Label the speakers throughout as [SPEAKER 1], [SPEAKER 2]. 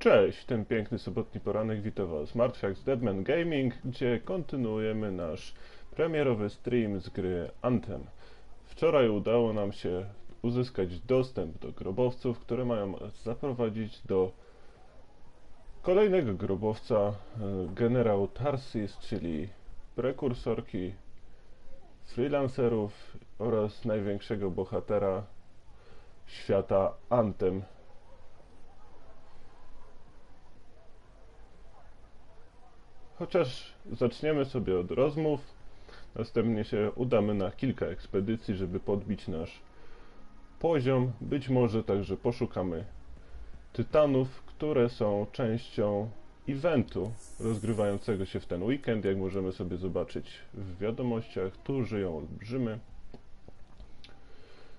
[SPEAKER 1] Cześć, ten piękny sobotni poranek wita Was Martwiak z Deadman Gaming, gdzie kontynuujemy nasz premierowy stream z gry Anthem. Wczoraj udało nam się uzyskać dostęp do grobowców, które mają zaprowadzić do kolejnego grobowca, generał Tarsis, czyli prekursorki freelancerów oraz największego bohatera świata Anthem. Chociaż zaczniemy sobie od rozmów, następnie się udamy na kilka ekspedycji, żeby podbić nasz poziom. Być może także poszukamy tytanów, które są częścią eventu rozgrywającego się w ten weekend. Jak możemy sobie zobaczyć w wiadomościach, tu żyją olbrzymy.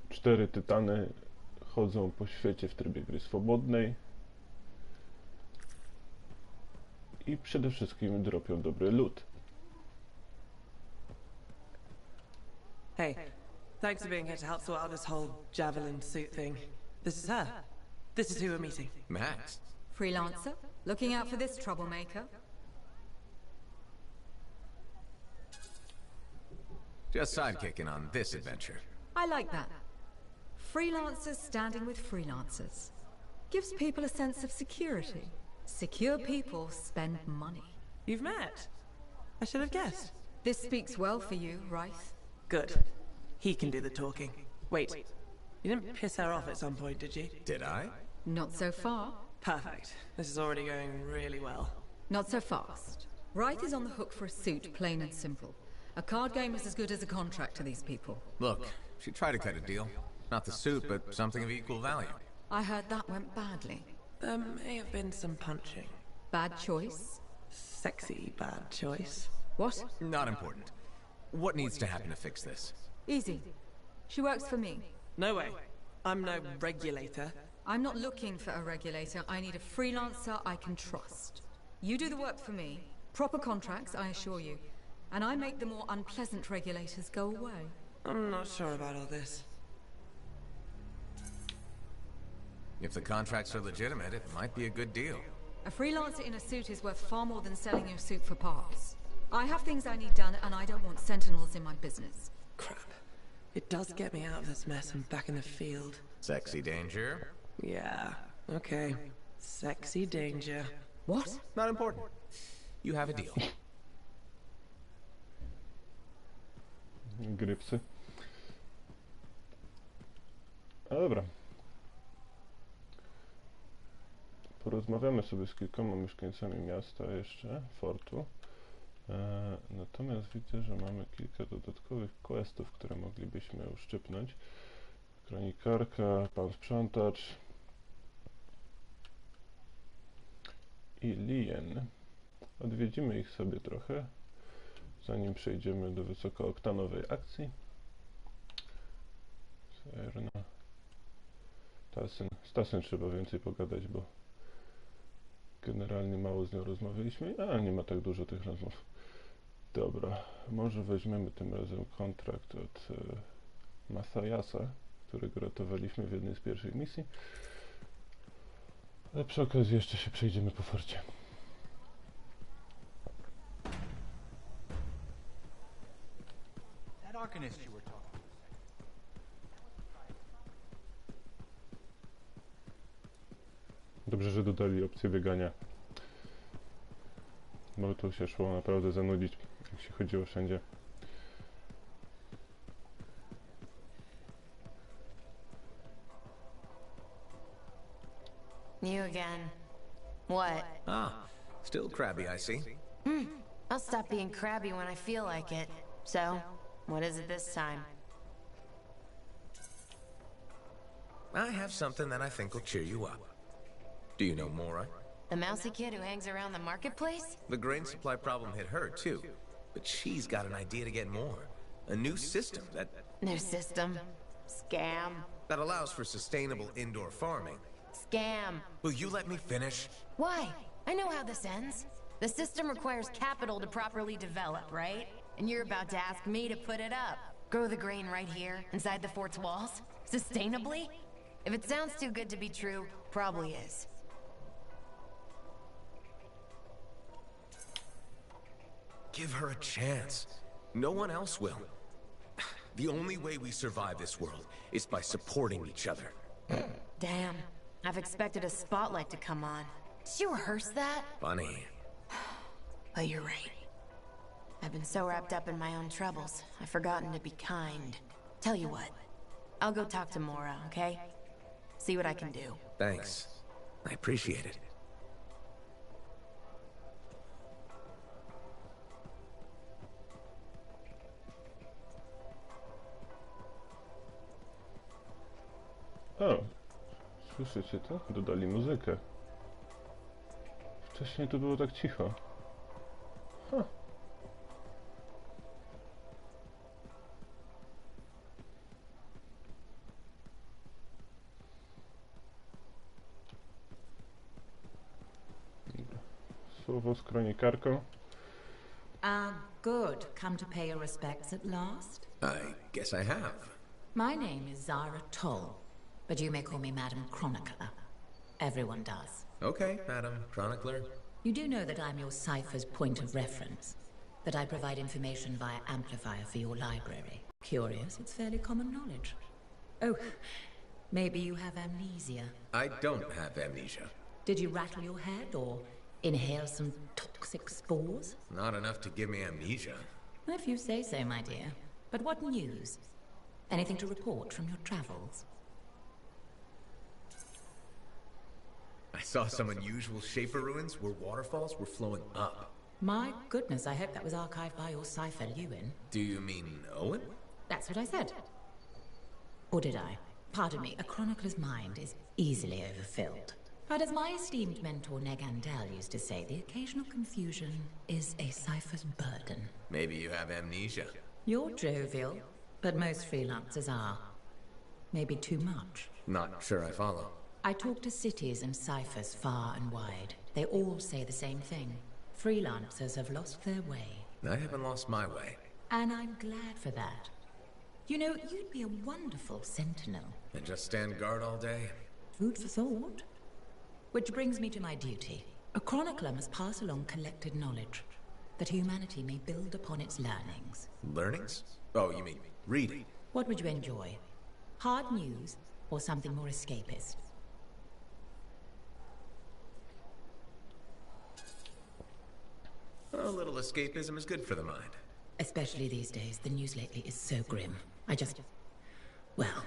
[SPEAKER 1] 4 tytany chodzą po świecie w trybie gry swobodnej. I przede wszystkim dropią dobry loot.
[SPEAKER 2] Hey, thanks for being here to help sort out this whole javelin suit thing. This is her. This is who we're meeting.
[SPEAKER 3] Max.
[SPEAKER 4] Freelancer? Looking out for this troublemaker?
[SPEAKER 3] Just sidekicking on this adventure.
[SPEAKER 4] I like that. Freelancers standing with freelancers. Gives people a sense of security. Secure people spend money.
[SPEAKER 2] You've met. I should have guessed.
[SPEAKER 4] This speaks well for you, Rice.
[SPEAKER 2] Good. He can do the talking. Wait, you didn't piss her off at some point, did you?
[SPEAKER 3] Did I?
[SPEAKER 4] Not so far.
[SPEAKER 2] Perfect. This is already going really well.
[SPEAKER 4] Not so fast. Wright is on the hook for a suit, plain and simple. A card game is as good as a contract to these people.
[SPEAKER 3] Look, she tried to cut a deal. Not the suit, but something of equal value.
[SPEAKER 4] I heard that went badly.
[SPEAKER 2] There may have been some punching.
[SPEAKER 4] Bad choice?
[SPEAKER 2] Sexy bad choice.
[SPEAKER 4] What?
[SPEAKER 3] Not important. What needs to happen to fix this?
[SPEAKER 4] Easy. She works for me.
[SPEAKER 2] No way. I'm no regulator.
[SPEAKER 4] I'm not looking for a regulator. I need a freelancer I can trust. You do the work for me. Proper contracts, I assure you. And I make the more unpleasant regulators go away.
[SPEAKER 2] I'm not sure about all this.
[SPEAKER 3] If the contracts are legitimate, it might be a good deal.
[SPEAKER 4] A freelancer in a suit is worth far more than selling your suit for parts. I have things I need done, and I don't want sentinels in my business.
[SPEAKER 2] Crap. It does get me out of this mess and back in the field.
[SPEAKER 3] Sexy danger?
[SPEAKER 2] Yeah, okay. Sexy danger.
[SPEAKER 4] What?
[SPEAKER 3] Not important. You have a deal.
[SPEAKER 1] Grypsy. A dobra. Porozmawiamy sobie z kilkoma mieszkańcami miasta jeszcze, fortu. Natomiast widzę, że mamy kilka dodatkowych questów, które moglibyśmy uszczypnąć. Kronikarka, pan sprzątacz i Lien. Odwiedzimy ich sobie trochę, zanim przejdziemy do wysokooktanowej akcji. Z Tasem trzeba więcej pogadać, bo generalnie mało z nią rozmawialiśmy, a nie ma tak dużo tych rozmów. Dobra, może weźmiemy tym razem kontrakt od Masayasa, którego ratowaliśmy w jednej z pierwszych misji. Ale przy okazji jeszcze się przejdziemy po forcie. Dobrze, że dodali opcję biegania. Bo to się szło naprawdę zanudzić, jak się chodziło wszędzie.
[SPEAKER 5] You again. What?
[SPEAKER 3] Ah, still crabby, I see.
[SPEAKER 5] I'll stop being crabby when I feel like it. So, what is it this time?
[SPEAKER 3] I have something that I think will cheer you up. Do you know Mora?
[SPEAKER 5] The mousy kid who hangs around the marketplace?
[SPEAKER 3] The grain supply problem hit her, too. But she's got an idea to get more. A new system
[SPEAKER 5] New system. Scam.
[SPEAKER 3] that allows for sustainable indoor farming.
[SPEAKER 5] Scam.
[SPEAKER 3] Will you let me finish?
[SPEAKER 5] Why? I know how this ends. The system requires capital to properly develop, right? And you're about to ask me to put it up. Grow the grain right here, inside the fort's walls? Sustainably? If it sounds too good to be true, probably is.
[SPEAKER 3] give her a chance. No one else will. The only way we survive this world is by supporting each other.
[SPEAKER 5] Damn. I've expected a spotlight to come on. Did you rehearse that?
[SPEAKER 3] Funny.
[SPEAKER 5] But you're right. I've been so wrapped up in my own troubles, I've forgotten to be kind. Tell you what, I'll go talk to Mora, okay? See what I can do.
[SPEAKER 3] Thanks. I appreciate it.
[SPEAKER 1] O, słyszycie to? Dodali muzykę. Wcześniej tu było tak cicho. Huh. Słowo z kronikarką.
[SPEAKER 6] Good. Come to pay your respects at last?
[SPEAKER 3] I guess I have.
[SPEAKER 6] My name is Zara Toll, but you may call me Madam Chronicler. Everyone does.
[SPEAKER 3] Okay, Madam Chronicler.
[SPEAKER 6] You do know that I'm your cipher's point of reference, that I provide information via amplifier for your library. Curious, it's fairly common knowledge. Oh, maybe you have amnesia.
[SPEAKER 3] I don't have amnesia.
[SPEAKER 6] Did you rattle your head or inhale some toxic spores?
[SPEAKER 3] Not enough to give me amnesia.
[SPEAKER 6] If you say so, my dear. But what news? Anything to report from your travels?
[SPEAKER 3] I saw some unusual Shaper ruins where waterfalls were flowing up.
[SPEAKER 6] My goodness, I hope that was archived by your cipher, Ewan.
[SPEAKER 3] Do you mean Owen?
[SPEAKER 6] That's what I said. Or did I? Pardon me, a chronicler's mind is easily overfilled. But as my esteemed mentor Negandel used to say, the occasional confusion is a cipher's burden.
[SPEAKER 3] Maybe you have amnesia.
[SPEAKER 6] You're jovial, but most freelancers are. Maybe too much.
[SPEAKER 3] Not sure I follow.
[SPEAKER 6] I talk to cities and ciphers far and wide. They all say the same thing. Freelancers have lost their way.
[SPEAKER 3] I haven't lost my way.
[SPEAKER 6] And I'm glad for that. You know, you'd be a wonderful sentinel.
[SPEAKER 3] And just stand guard all day?
[SPEAKER 6] Food for thought. Which brings me to my duty. A chronicler must pass along collected knowledge, that humanity may build upon its learnings.
[SPEAKER 3] Learnings? Oh, you mean reading?
[SPEAKER 6] What would you enjoy? Hard news or something more escapist?
[SPEAKER 3] A little escapism is good for the mind.
[SPEAKER 6] Especially these days, the news lately is so grim. Well,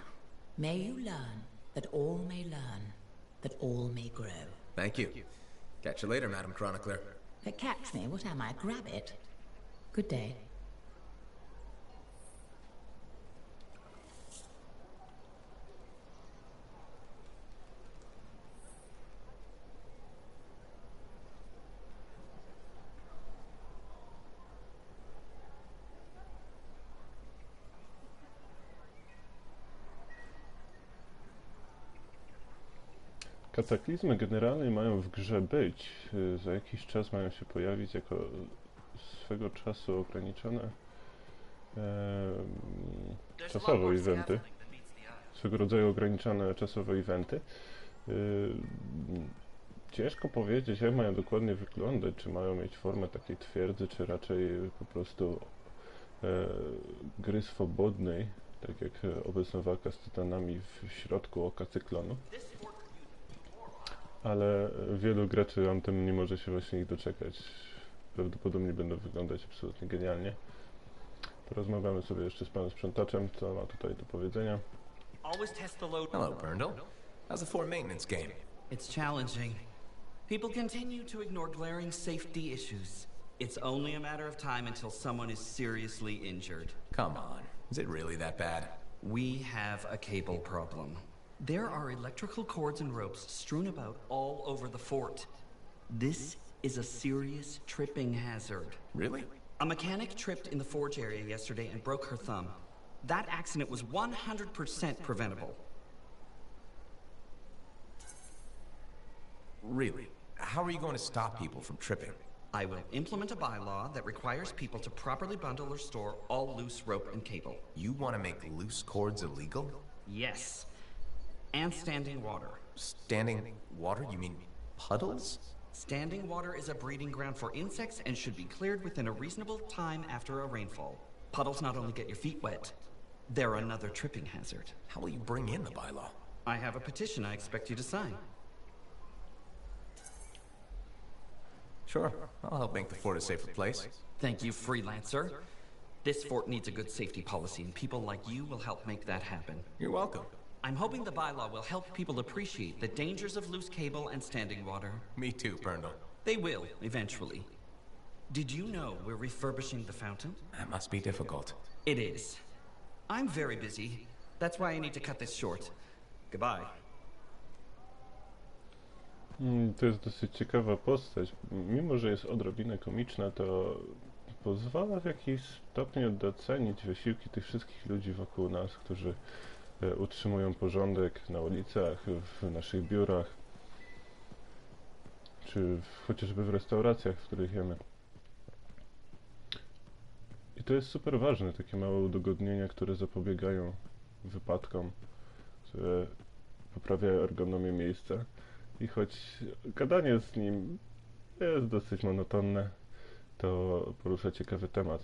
[SPEAKER 6] may you learn that all may learn, that all may grow.
[SPEAKER 3] Thank you. Catch you later, Madam Chronicler.
[SPEAKER 6] Catch me? What am I, a rabbit? Good day.
[SPEAKER 1] Kataklizmy generalnie mają w grze być. Za jakiś czas mają się pojawić jako swego czasu ograniczone czasowo eventy. Swego rodzaju ograniczone czasowo eventy. Ciężko powiedzieć, jak mają dokładnie wyglądać, czy mają mieć formę takiej twierdzy, czy raczej po prostu gry swobodnej, tak jak obecna walka z tytanami w środku oka cyklonu. Ale wielu graczy Anthem nie może się właśnie ich doczekać. Prawdopodobnie będą wyglądać absolutnie genialnie. Porozmawiamy sobie jeszcze z panem sprzątaczem, co ma tutaj do powiedzenia.
[SPEAKER 3] Hello, Burndle. How's the fort maintenance game?
[SPEAKER 7] It's challenging. People continue to ignore glaring safety issues. It's only a matter of time until someone is seriously injured.
[SPEAKER 3] Come on. Is it really that bad?
[SPEAKER 7] We have a cable problem. There are electrical cords and ropes strewn about all over the fort. This is a serious tripping hazard.
[SPEAKER 3] Really?
[SPEAKER 7] A mechanic tripped in the forge area yesterday and broke her thumb. That accident was 100% preventable.
[SPEAKER 3] Really? How are you going to stop people from tripping?
[SPEAKER 7] I will implement a bylaw that requires people to properly bundle or store all loose rope and cable.
[SPEAKER 3] You want to make loose cords illegal?
[SPEAKER 7] Yes. And standing water.
[SPEAKER 3] Standing water? You mean puddles?
[SPEAKER 7] Standing water is a breeding ground for insects and should be cleared within a reasonable time after a rainfall. Puddles not only get your feet wet, they're another tripping hazard.
[SPEAKER 3] How will you bring in the bylaw?
[SPEAKER 7] I have a petition I expect you to sign.
[SPEAKER 3] Sure, I'll help make the fort a safer place.
[SPEAKER 7] Thank you, freelancer. This fort needs a good safety policy, and people like you will help make that happen.
[SPEAKER 3] You're welcome.
[SPEAKER 7] I'm hoping the bylaw will help people appreciate the dangers of loose cable and standing water.
[SPEAKER 3] Me too, Burnell.
[SPEAKER 7] They will, eventually. Did you know we're refurbishing the fountain?
[SPEAKER 3] That must be difficult.
[SPEAKER 7] It is. I'm very busy. That's why I need to cut this short. Goodbye.
[SPEAKER 1] To jest dosyć ciekawa postać. Mimo, że jest odrobinę komiczna, to pozwala w jakiś stopniu docenić wysiłki tych wszystkich ludzi wokół nas, którzy utrzymują porządek na ulicach, w naszych biurach, czy chociażby w restauracjach, w których jemy. I to jest super ważne, takie małe udogodnienia, które zapobiegają wypadkom, które poprawiają ergonomię miejsca. I choć gadanie z nim jest dosyć monotonne, to porusza ciekawy temat.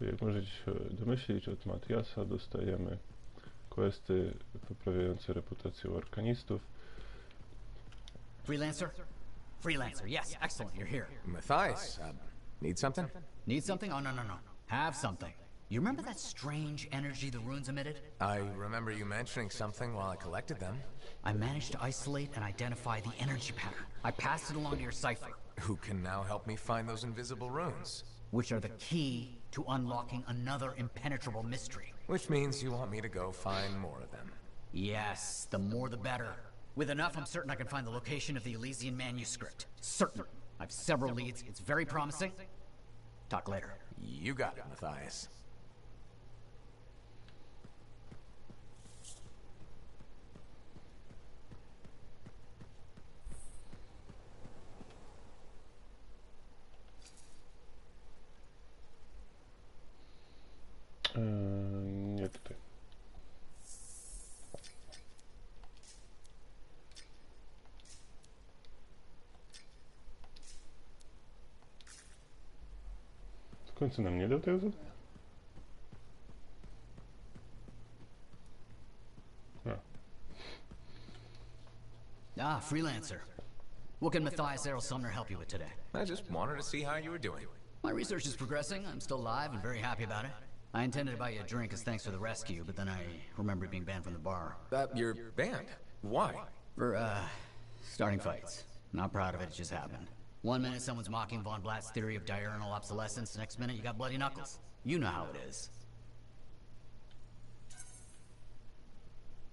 [SPEAKER 1] Jak możecie się domyślić, od Matiasa dostajemy questy poprawiające reputację arkanistów.
[SPEAKER 8] Freelancer? Freelancer, yes, excellent, you're here.
[SPEAKER 3] Matthias, need something?
[SPEAKER 8] Need something? Oh, no, no, no. Have something. You remember that strange energy the runes emitted?
[SPEAKER 3] I remember you mentioning something while I collected them.
[SPEAKER 8] I managed to isolate and identify the energy pattern. I passed it along to your cipher.
[SPEAKER 3] Who can now help me find those invisible runes?
[SPEAKER 8] Which are the key to unlocking another impenetrable mystery.
[SPEAKER 3] Which means you want me to go find more of them.
[SPEAKER 8] Yes, the more the better. With enough, I'm certain I can find the location of the Elysian manuscript. Certain. I've several leads. It's very promising. Talk later.
[SPEAKER 3] You got it, Matthias.
[SPEAKER 1] Nie tutaj. W końcu nam nie dał tego zadania?
[SPEAKER 8] Freelancer. What can Matthias Errol Sumner help you with today?
[SPEAKER 3] I just wanted to see how you were doing.
[SPEAKER 8] My research is progressing. I'm still alive and very happy about it. I intended to buy you a drink as thanks for the rescue, but then I remembered being banned from the bar.
[SPEAKER 3] You're banned? Why?
[SPEAKER 8] For, starting fights. Not proud of it, it just happened. One minute someone's mocking Von Blatt's theory of diurnal obsolescence, next minute you got bloody knuckles. You know how it is.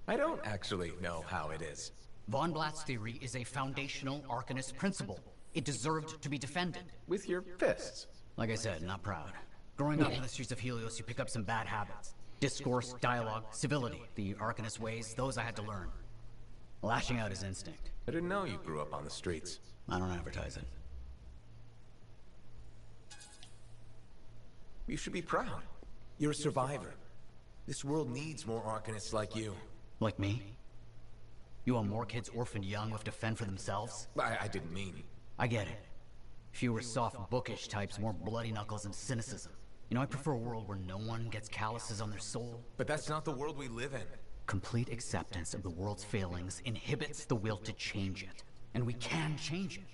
[SPEAKER 3] I don't actually know how it is.
[SPEAKER 8] Von Blatt's theory is a foundational Arcanist principle. It deserved to be defended.
[SPEAKER 3] With your fists.
[SPEAKER 8] Like I said, not proud. Growing up in the streets of Helios, you pick up some bad habits. Discourse, dialogue, civility. The Arcanist ways, those I had to learn. Lashing out is instinct.
[SPEAKER 3] I didn't know you grew up on the streets.
[SPEAKER 8] I don't advertise it.
[SPEAKER 3] You should be proud. You're a survivor. This world needs more Arcanists like you.
[SPEAKER 8] Like me? You want more kids orphaned young who have to fend for themselves?
[SPEAKER 3] I didn't mean...
[SPEAKER 8] I get it. Fewer soft, bookish types, more bloody knuckles and cynicism. You know, I prefer a world where no one gets calluses on their soul.
[SPEAKER 3] But that's not the world we live in.
[SPEAKER 8] Complete acceptance of the world's failings inhibits the will to change it. And we can change it.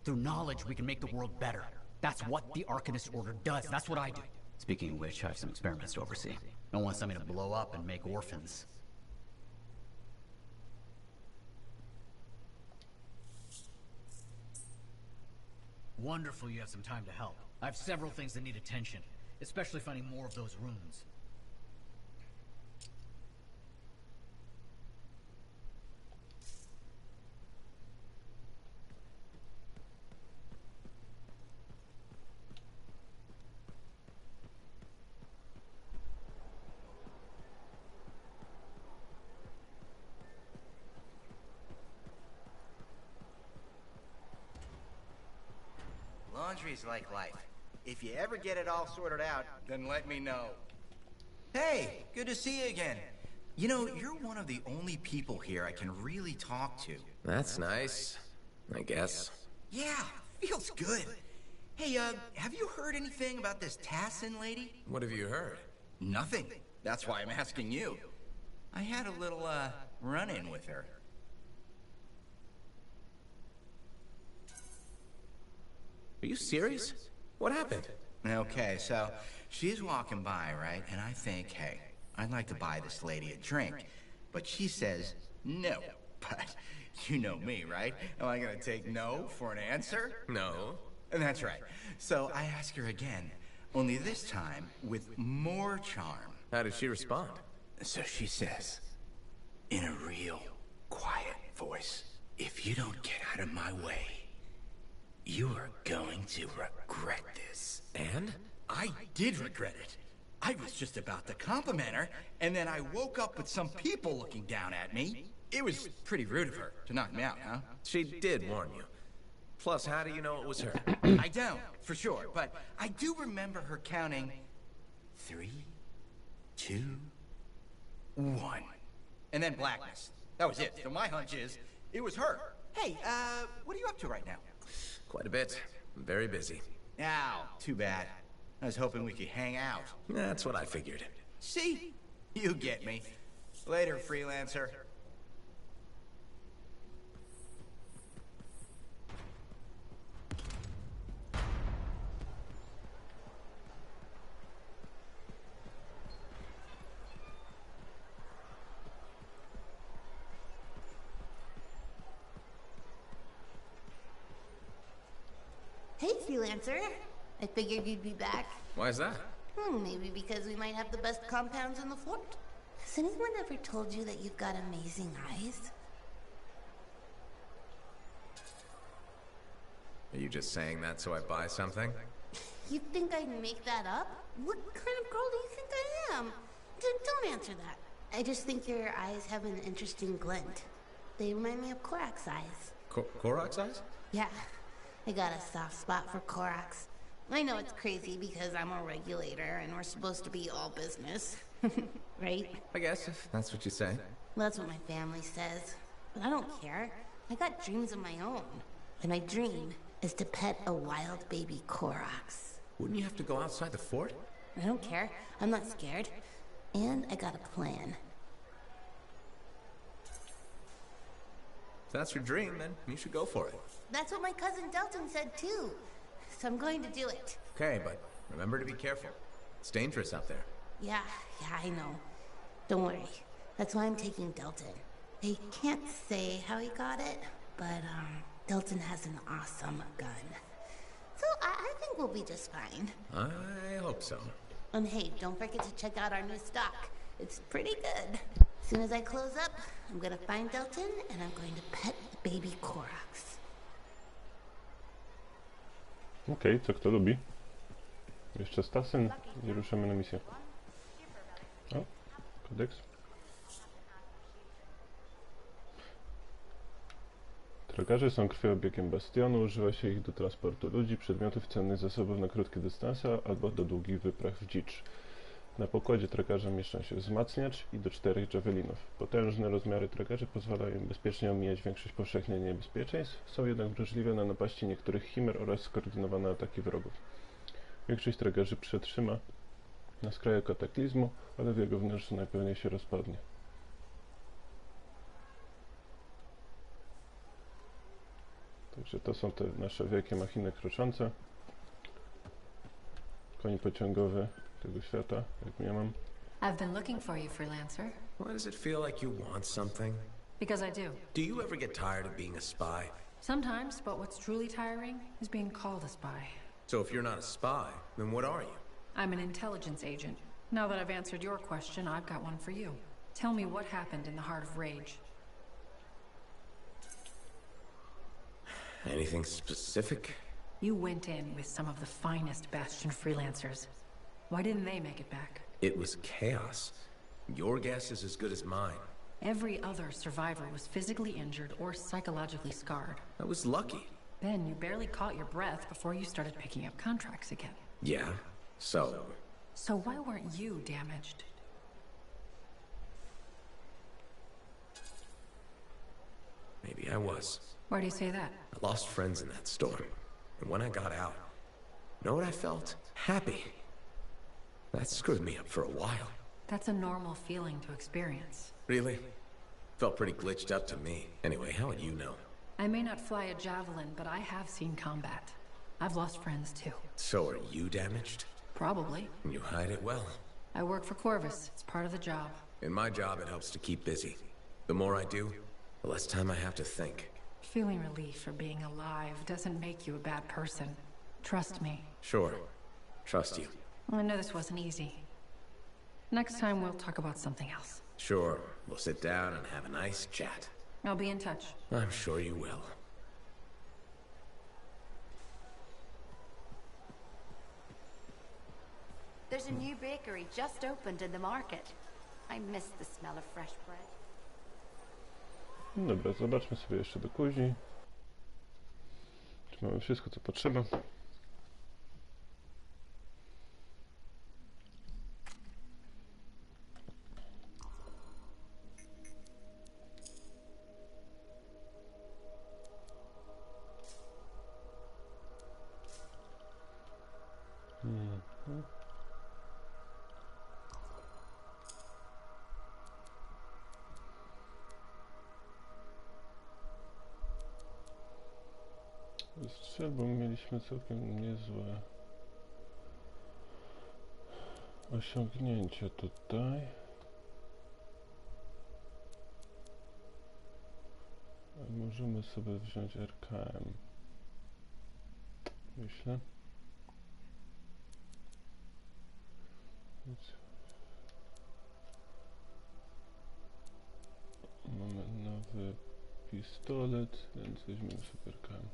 [SPEAKER 8] Through knowledge, we can make the world better. That's what the Arcanist Order does. That's what I do. Speaking of which, I have some experiments to oversee. Don't want something to blow up and make orphans. Wonderful you have some time to help. I have several things that need attention, especially finding more of those runes.
[SPEAKER 9] Laundry's like life. If you ever get it all sorted out, then let me know. Hey, good to see you again. You know, you're one of the only people here I can really talk to.
[SPEAKER 3] That's nice, I guess.
[SPEAKER 9] Yeah, feels good. Hey, have you heard anything about this Tassin lady?
[SPEAKER 3] What have you heard?
[SPEAKER 9] Nothing. That's why I'm asking you. I had a little, run-in with her.
[SPEAKER 3] Are you serious? What happened?
[SPEAKER 9] Okay, so she's walking by, right? And I think, hey, I'd like to buy this lady a drink. But she says no. But you know me, right? Am I gonna take no for an answer?
[SPEAKER 3] No.
[SPEAKER 9] And that's right. So I ask her again, only this time with more charm.
[SPEAKER 3] How did she respond?
[SPEAKER 9] So she says, in a real quiet voice, if you don't get out of my way, you are going to regret this.
[SPEAKER 3] And?
[SPEAKER 9] I did regret it. I was just about to compliment her, and then I woke up with some people looking down at me. It was pretty rude of her to knock me out, huh?
[SPEAKER 3] She did warn you. Plus, how do you know it was her?
[SPEAKER 9] I don't, for sure, but I do remember her counting 3, 2, 1. And then blackness. That was it. So my hunch is, it was her. Hey, what are you up to right now?
[SPEAKER 3] Quite a bit. I'm very busy.
[SPEAKER 9] Ow, too bad. I was hoping we could hang out.
[SPEAKER 3] That's what I figured.
[SPEAKER 9] See? You get me. Later, freelancer.
[SPEAKER 10] Hey, freelancer. I figured you'd be back.
[SPEAKER 3] Why is that?
[SPEAKER 10] Maybe because we might have the best compounds in the fort. Has anyone ever told you that you've got amazing eyes?
[SPEAKER 3] Are you just saying that so I buy something?
[SPEAKER 10] You think I'd make that up? What kind of girl do you think I am? Don't answer that. I just think your eyes have an interesting glint. They remind me of Korak's eyes.
[SPEAKER 3] Korak's eyes?
[SPEAKER 10] Yeah, I got a soft spot for Korak's. I know it's crazy because I'm a regulator and we're supposed to be all business. Right?
[SPEAKER 3] I guess, if that's what you say.
[SPEAKER 10] Well, that's what my family says. But I don't care. I got dreams of my own. And my dream is to pet a wild baby Korak's.
[SPEAKER 3] Wouldn't you have to go outside the fort?
[SPEAKER 10] I don't care. I'm not scared. And I got a plan.
[SPEAKER 3] If that's your dream, then you should go for it.
[SPEAKER 10] That's what my cousin Delton said too. So I'm going to do it.
[SPEAKER 3] Okay, but remember to be careful. It's dangerous out there.
[SPEAKER 10] Yeah, I know. Don't worry. That's why I'm taking Delton. I can't say how he got it, but Delton has an awesome gun. So I think we'll be just fine.
[SPEAKER 3] I hope so.
[SPEAKER 10] And hey, don't forget to check out our new stock. It's pretty good. As soon as I close up, I'm gonna find Delton and I'm going to pet the baby Korak's.
[SPEAKER 1] Okej, co kto lubi? Jeszcze Stasyn i ruszamy na misję. O, kodeks. Tragarze są krwiobiegiem bastionu, używa się ich do transportu ludzi, przedmiotów i cennych zasobów na krótkie dystanse albo do długich wypraw w dzicz. Na pokładzie tragarza mieszczą się wzmacniacz i do 4 javelinów. Potężne rozmiary tragarzy pozwalają im bezpiecznie omijać większość powszechnie niebezpieczeństw, są jednak wrażliwe na napaści niektórych chimer oraz skoordynowane ataki wrogów. Większość tragarzy przetrzyma na skraju kataklizmu, ale w jego wnętrzu najpewniej się rozpadnie. Także to są te nasze wielkie machiny kroczące. Koń pociągowy tego świata, jak ja mam.
[SPEAKER 11] I've been looking for you, freelancer.
[SPEAKER 3] Why does it feel like you want something?
[SPEAKER 11] Because I do.
[SPEAKER 3] Do you ever get tired of being a spy?
[SPEAKER 11] Sometimes, but what's truly tiring is being called a spy.
[SPEAKER 3] So if you're not a spy, then what are you?
[SPEAKER 11] I'm an intelligence agent. Now that I've answered your question, I've got one for you. Tell me what happened in the Heart of Rage.
[SPEAKER 3] Anything specific?
[SPEAKER 11] You went in with some of the finest Bastion freelancers. Why didn't they make it back?
[SPEAKER 3] It was chaos. Your guess is as good as mine.
[SPEAKER 11] Every other survivor was physically injured or psychologically scarred.
[SPEAKER 3] I was lucky.
[SPEAKER 11] Ben, you barely caught your breath before you started picking up contracts again.
[SPEAKER 3] Yeah, so...
[SPEAKER 11] So why weren't you damaged?
[SPEAKER 3] Maybe I was.
[SPEAKER 11] Why do you say that?
[SPEAKER 3] I lost friends in that storm. And when I got out, you know what I felt? Happy. That screwed me up for a while.
[SPEAKER 11] That's a normal feeling to experience.
[SPEAKER 3] Really? Felt pretty glitched up to me. Anyway, how would you know?
[SPEAKER 11] I may not fly a javelin, but I have seen combat. I've lost friends too.
[SPEAKER 3] So are you damaged?
[SPEAKER 11] Probably.
[SPEAKER 3] And you hide it well.
[SPEAKER 11] I work for Corvus. It's part of the job.
[SPEAKER 3] In my job, it helps to keep busy. The more I do, the less time I have to think.
[SPEAKER 11] Feeling relief for being alive doesn't make you a bad person. Trust me.
[SPEAKER 3] Sure. Trust you.
[SPEAKER 11] I know this wasn't easy. Next time we'll talk about something else.
[SPEAKER 3] Sure. We'll sit down and have a nice chat.
[SPEAKER 11] I'll be in touch.
[SPEAKER 3] I'm sure you will.
[SPEAKER 12] There's a new bakery just opened in the market. I miss the smell of fresh bread.
[SPEAKER 1] Dobra, zobaczmy sobie jeszcze do kuźni. Czy mamy wszystko, co potrzeba. Strzelbą mieliśmy całkiem niezłe osiągnięcie tutaj. Możemy sobie wziąć RKM. Myślę. Mamy nowy pistolet, więc weźmiemy sobie RKM.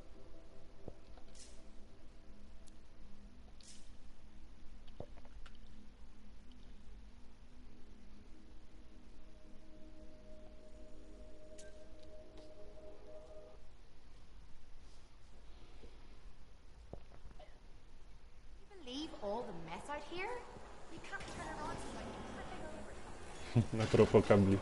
[SPEAKER 1] Na propos kabli.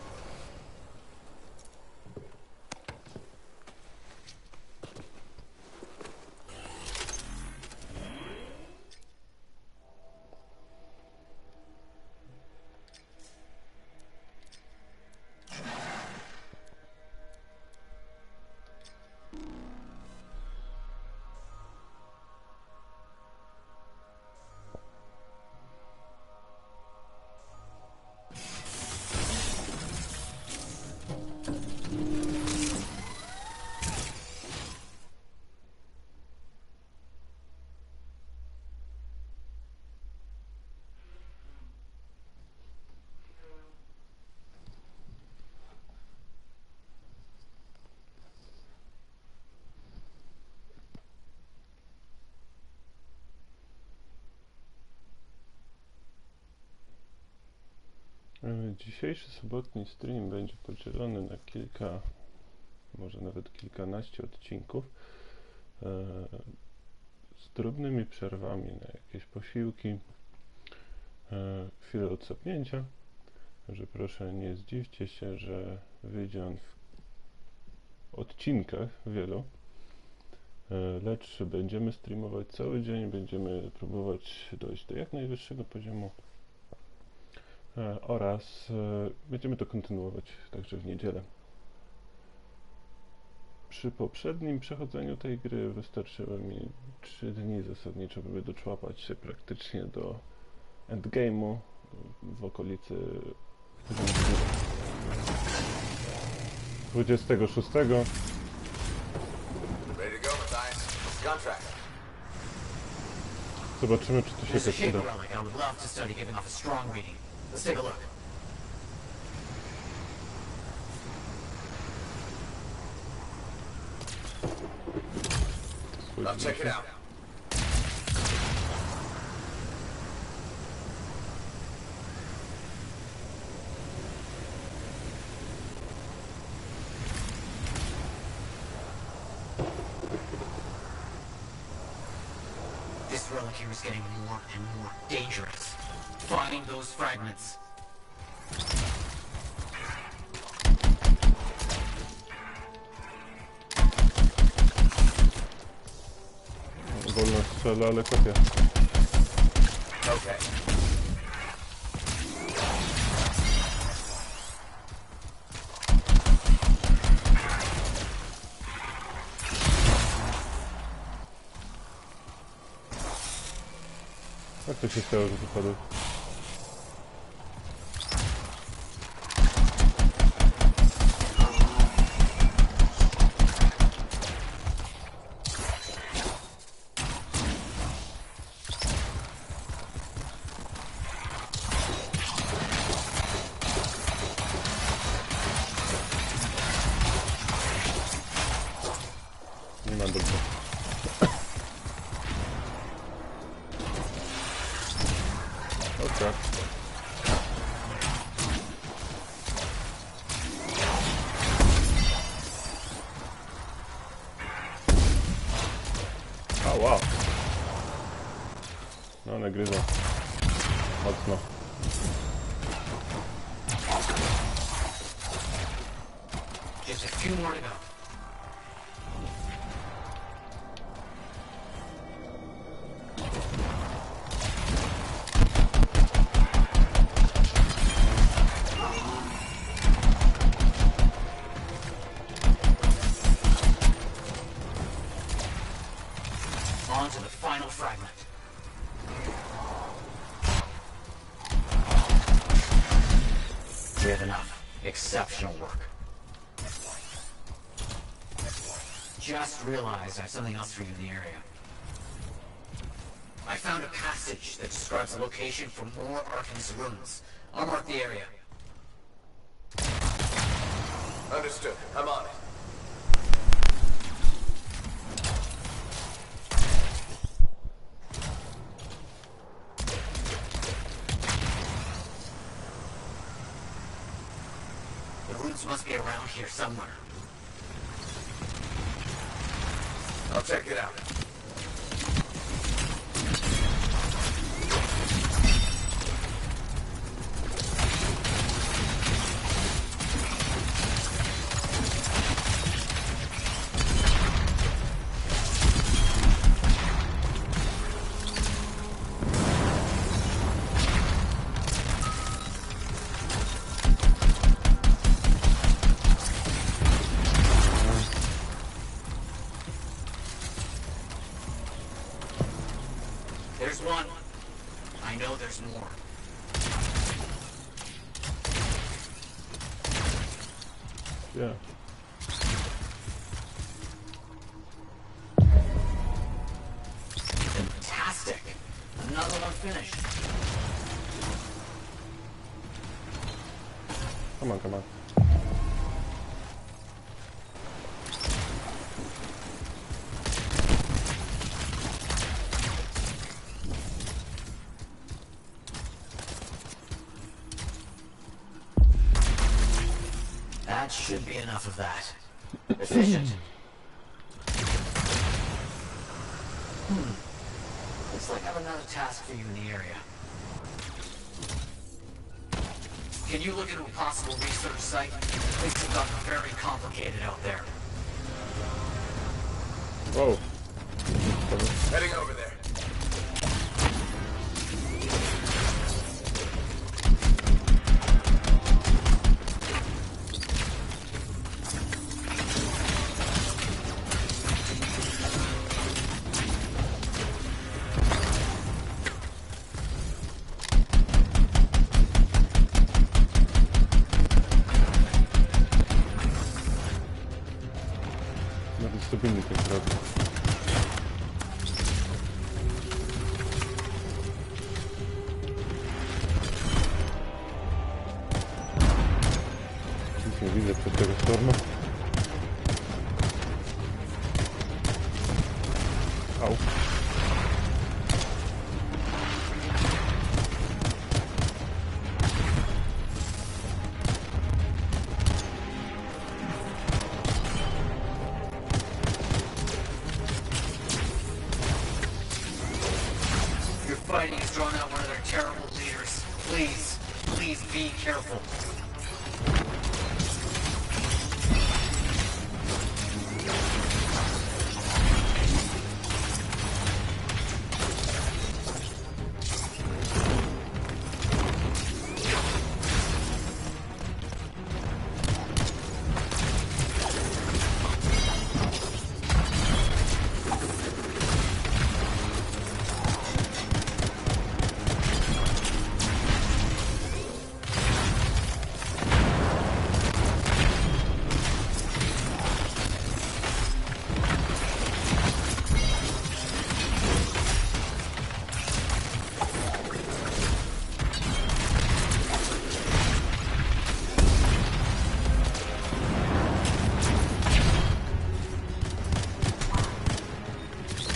[SPEAKER 1] Dzisiejszy sobotni stream będzie podzielony na kilka, może nawet kilkanaście odcinków z drobnymi przerwami na jakieś posiłki, chwilę odsapnięcia, że proszę nie zdziwcie się, że wyjdzie on w odcinkach wielu, lecz będziemy streamować cały dzień, będziemy próbować dojść do jak najwyższego poziomu oraz będziemy to kontynuować także w niedzielę. Przy poprzednim przechodzeniu tej gry wystarczyło mi 3 dni zasadniczo, by doczłapać się praktycznie do endgame'u w okolicy 26.
[SPEAKER 3] contract.
[SPEAKER 1] Zobaczymy, czy to się
[SPEAKER 8] There's a
[SPEAKER 1] tak
[SPEAKER 8] shaper
[SPEAKER 1] uda.
[SPEAKER 8] relic I would love to study giving off a strong reading. Let's take a look.
[SPEAKER 3] I'll check it out.
[SPEAKER 8] This relic here is getting more and more dangerous. Find those fragments.
[SPEAKER 1] Wolno strzela, ale kopia.
[SPEAKER 3] Okay.
[SPEAKER 1] Jak to się stało, że wypadł? Nie ma dobrze. O tak. A, wow. No, nagryza. Mocno.
[SPEAKER 8] Just a few more to go. On to the final fragment. We have enough. Exceptional work. Just realized I have something else for you in the area. I found a passage that describes the location for more Arcanist ruins. I'll mark the area.
[SPEAKER 3] Understood. I'm on it.
[SPEAKER 8] The ruins must be around here somewhere.
[SPEAKER 3] I'll check it out.
[SPEAKER 8] There's one. I know there's more.
[SPEAKER 1] Yeah.
[SPEAKER 8] Fantastic. Another one finished.
[SPEAKER 1] Come on, come on.
[SPEAKER 8] That should be enough of that. Efficient. Looks like I have another task for you in the area. Can you look into a possible research site? Things have gotten very complicated out there.
[SPEAKER 1] Whoa.
[SPEAKER 3] Heading over there.
[SPEAKER 1] Nawet stabilny tak robi. Au.
[SPEAKER 8] Your fighting has drawn out one of their terrible leaders. Please, please be careful.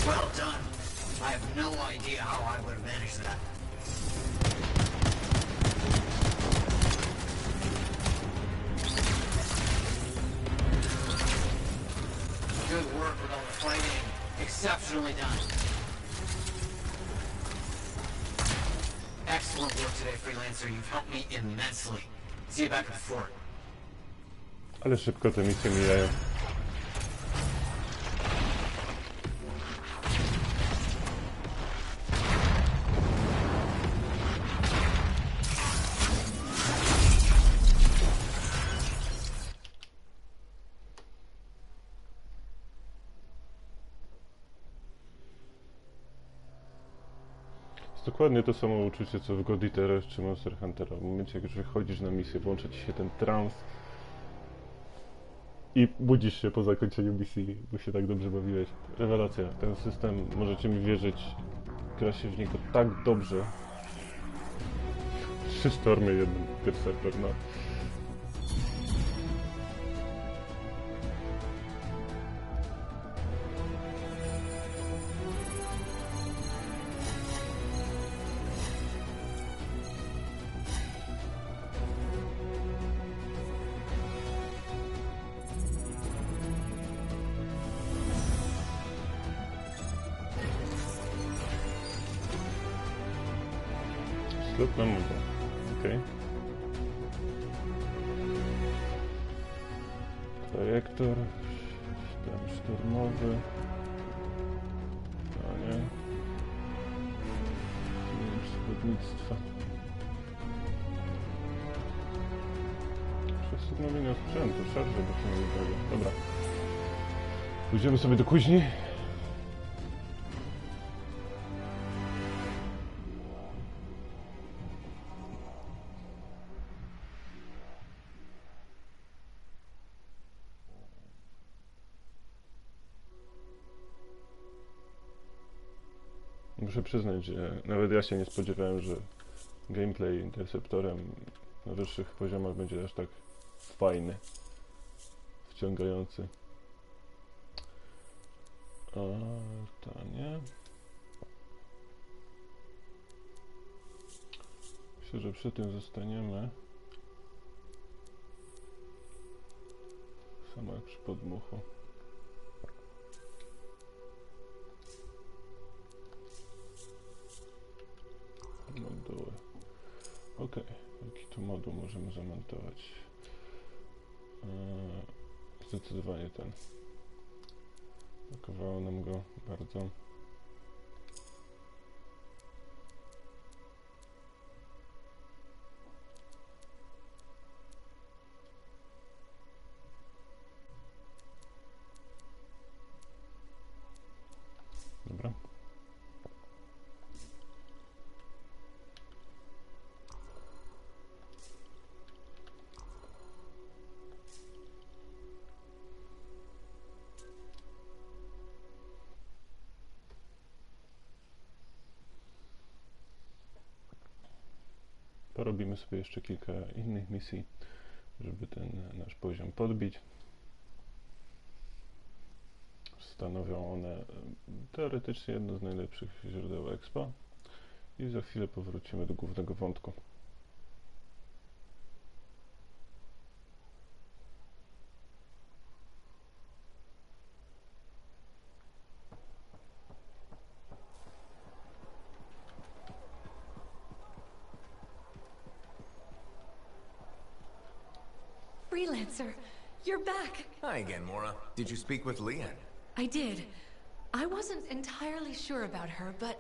[SPEAKER 8] Well done. I have no idea how I would have managed that. Good work with all the fighting. Exceptionally done. Excellent work today, Freelancer. You've helped me immensely. See you back at the fort.
[SPEAKER 1] Ale szybko te misje mijają. Dokładnie to samo uczucie co w God Eaterach czy Monster Huntera. W momencie jak już wychodzisz na misję, włącza ci się ten trans i budzisz się po zakończeniu misji, bo się tak dobrze bawiłeś. Rewelacja. Ten system, możecie mi wierzyć, gra się w niego tak dobrze. 3 Stormy, 1 Berserker, no. Slot na mowa. Okej. Projektor. Sztab szturmowy. No nie. Przewodnictwa. Przesunowienia sprzętu. Szarże do przynajmniej. Dobra. Pójdziemy sobie do kuźni. Muszę przyznać, że nawet ja się nie spodziewałem, że gameplay Interceptorem na wyższych poziomach będzie aż tak fajny, wciągający. A to nie. Myślę, że przy tym zostaniemy. Samo jak przy podmuchu. Moduły. Ok, jaki tu moduł możemy zamontować? Zdecydowanie ten. Brakowało nam go bardzo. Dobra. Porobimy sobie jeszcze kilka innych misji, żeby ten nasz poziom podbić. stanowią one teoretycznie jedno z najlepszych źródeł expa. I za chwilę powrócimy do głównego wątku.
[SPEAKER 13] Freelancer, you're back!
[SPEAKER 3] Hi again, Mora. Did you speak with Leanne?
[SPEAKER 13] I did. I wasn't entirely sure about her, but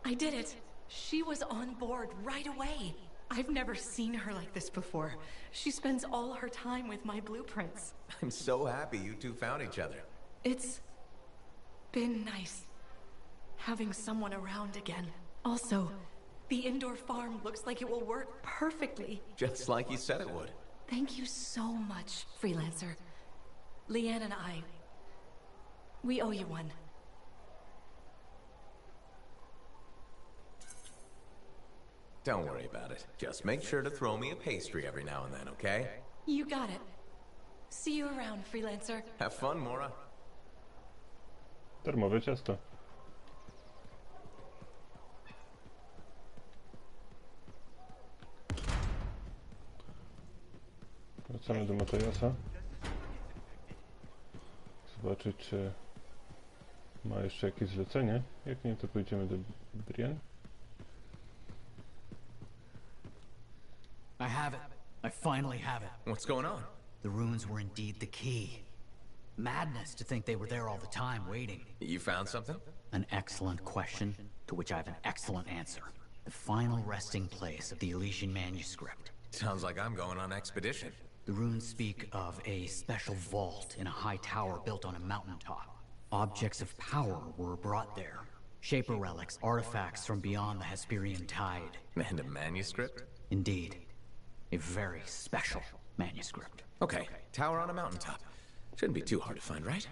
[SPEAKER 13] I did it. She was on board right away. I've never seen her like this before. She spends all her time with my blueprints.
[SPEAKER 3] I'm so happy you two found each other.
[SPEAKER 13] It's been nice having someone around again. Also, the indoor farm looks like it will work perfectly.
[SPEAKER 3] Just like you said it would.
[SPEAKER 13] Thank you so much, Freelancer. Leanne and I, we owe you one.
[SPEAKER 3] Don't worry about it. Just make sure to throw me a pastry every now and then, okay?
[SPEAKER 13] You got it. See you around, Freelancer.
[SPEAKER 3] Have fun, Mora.
[SPEAKER 1] Darmowe ciasto. Wracamy do Matejasa. Zobaczyć, czy ma jeszcze jakieś zlecenie. Jak nie, to pójdziemy do Brienne.
[SPEAKER 8] I have it. I finally have it.
[SPEAKER 3] What's going on?
[SPEAKER 8] The runes were indeed the key. Madness to think they were there all the time, waiting.
[SPEAKER 3] You found something?
[SPEAKER 8] An excellent question, to which I have an excellent answer. The final resting place of the Elysian manuscript.
[SPEAKER 3] Sounds like I'm going on expedition.
[SPEAKER 8] The runes speak of a special vault in a high tower built on a mountaintop. Objects of power were brought there. Shaper relics, artifacts from beyond the Hesperian tide.
[SPEAKER 3] And a manuscript?
[SPEAKER 8] Indeed. A very special manuscript.
[SPEAKER 3] Okay, tower on a mountaintop. Shouldn't be too hard to find, right?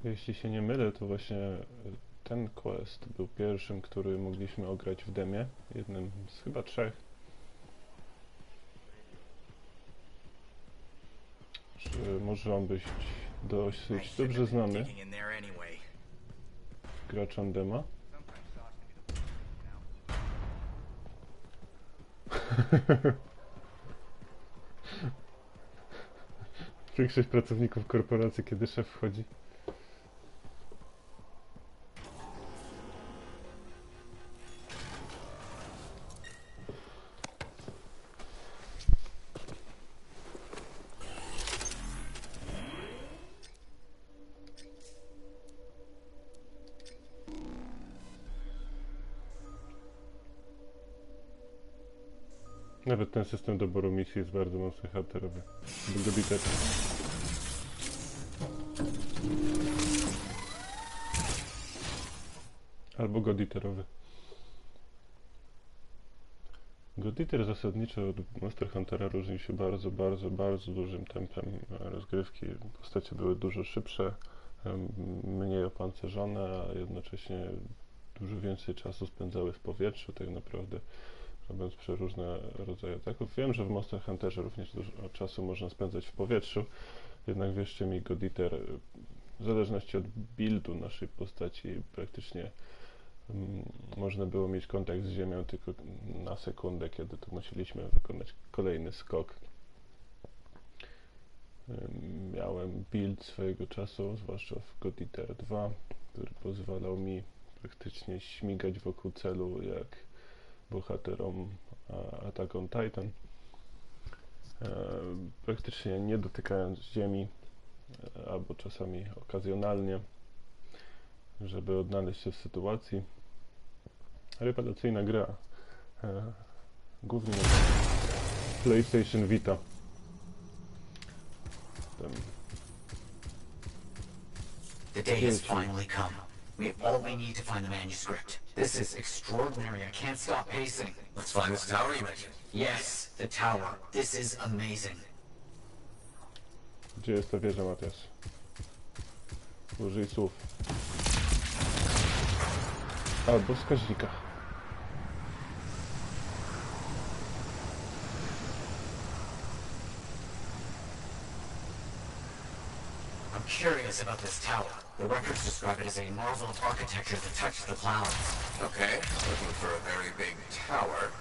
[SPEAKER 1] Jeśli się nie mylę, to właśnie ten quest był pierwszym, który mogliśmy ograć w demie. Jednym z chyba 3. Czy może on być dosyć dobrze znany graczom dema? Większość pracowników korporacji, kiedy szef wchodzi. Nawet ten system doboru misji jest bardzo mocno charakterowy. Był dobity. Albo goditerowy. Goditer zasadniczo od Monster Huntera różni się bardzo dużym tempem rozgrywki. Postacie były dużo szybsze, mniej opancerzone, a jednocześnie dużo więcej czasu spędzały w powietrzu, tak naprawdę robiąc przeróżne rodzaje ataków. Wiem, że w Monster Hunterze również dużo czasu można spędzać w powietrzu, jednak wierzcie mi, Goditer w zależności od buildu naszej postaci praktycznie można było mieć kontakt z ziemią tylko na sekundę, kiedy to musieliśmy wykonać kolejny skok. Miałem build swojego czasu, zwłaszcza w Goditer 2, który pozwalał mi praktycznie śmigać wokół celu jak bohaterom Attack on Titan, praktycznie nie dotykając ziemi, albo czasami okazjonalnie, żeby odnaleźć się w sytuacji. Rewelacyjna gra, głównie na PlayStation Vita.
[SPEAKER 8] The day has finally come. We have all we need to find the manuscript. This is extraordinary. I can't stop pacing.
[SPEAKER 3] Let's find this tower you mentioned.
[SPEAKER 8] Yes, the tower. This is amazing.
[SPEAKER 1] Gdzie jest ta wieża, Matias? Użyj słów. Albo wskaźnika.
[SPEAKER 8] I'm curious about this tower. The records describe it as a marvel of architecture that touched the clouds.
[SPEAKER 3] Okay, looking for a very big tower.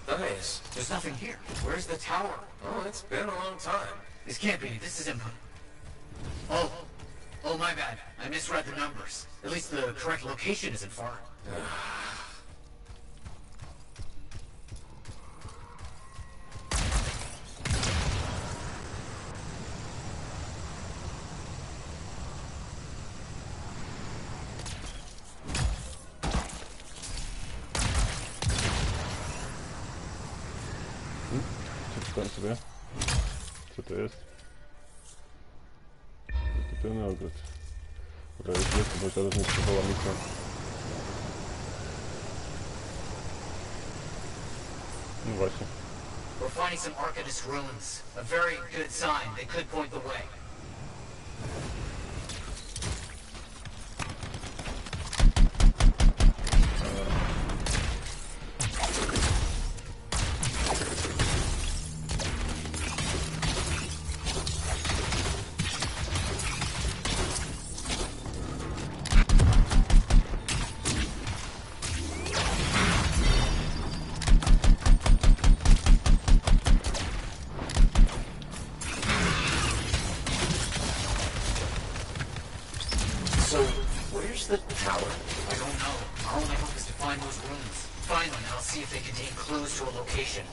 [SPEAKER 3] Nice.
[SPEAKER 8] There's nothing here. Where's the tower?
[SPEAKER 3] Oh, it's been a long time.
[SPEAKER 8] This can't be. This is impossible. Oh, my bad. I misread the numbers. At least the correct location isn't far.
[SPEAKER 1] Przeczytam sobie. Co to jest? Pełny ogród. Dobra, już jest, bo teraz nie przywoła mikro. No właśnie.
[SPEAKER 8] We're finding some Arcanist ruins. A very good sign. They could point the way.
[SPEAKER 3] Where's the tower?
[SPEAKER 8] I don't know. Our only hope is to find those ruins. Find them, and I'll see if they contain clues to a location.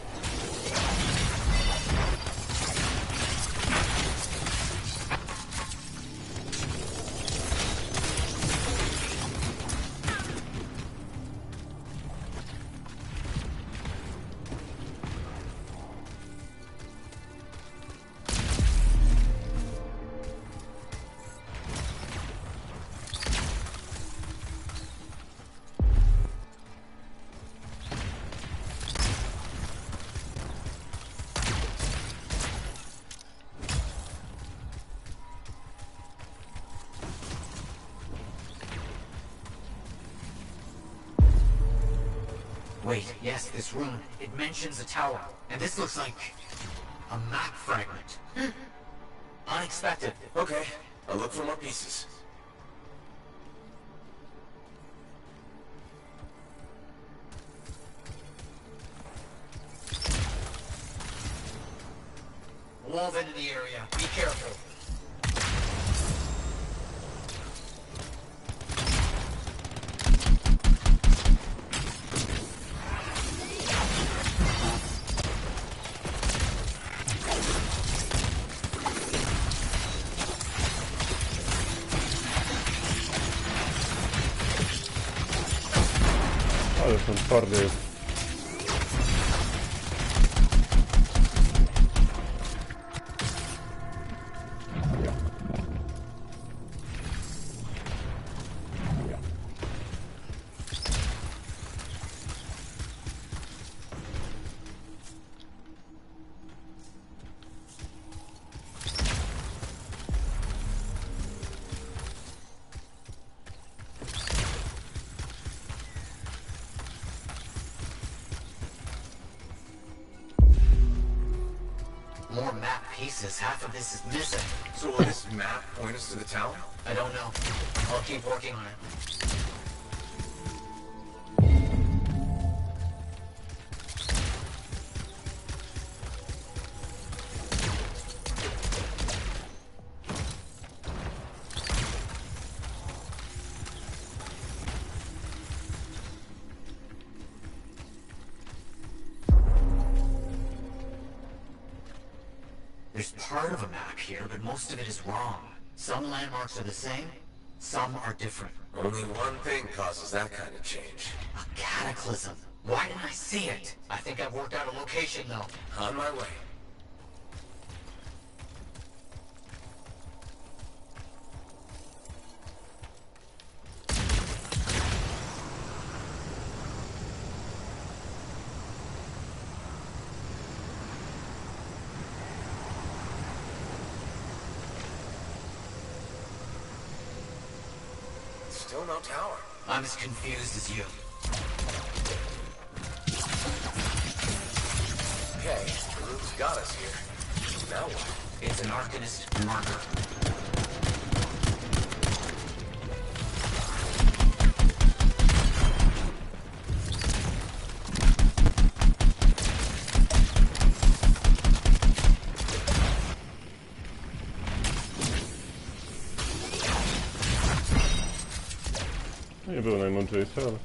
[SPEAKER 8] Wait, yes, this rune. It mentions a tower. And this looks like a map fragment. Unexpected.
[SPEAKER 3] Okay, I'll look for more pieces.
[SPEAKER 8] Wolf into the area. Be careful.
[SPEAKER 1] Ale są twardy.
[SPEAKER 8] More map pieces. Half of this is missing.
[SPEAKER 3] So will this map point us to the tower?
[SPEAKER 8] I don't know. I'll keep working on it. There's part of a map here, but most of it is wrong. Some landmarks are the same, some are different.
[SPEAKER 3] Only one thing causes that kind of change.
[SPEAKER 8] A cataclysm. Why didn't I see it? I think I've worked out a location, though.
[SPEAKER 3] On my way. Still no tower.
[SPEAKER 8] I'm as confused as you.
[SPEAKER 3] Okay, the room's got us here. Now what?
[SPEAKER 8] It's an Arcanist marker.
[SPEAKER 1] Nie było najmądrzejsze, ale...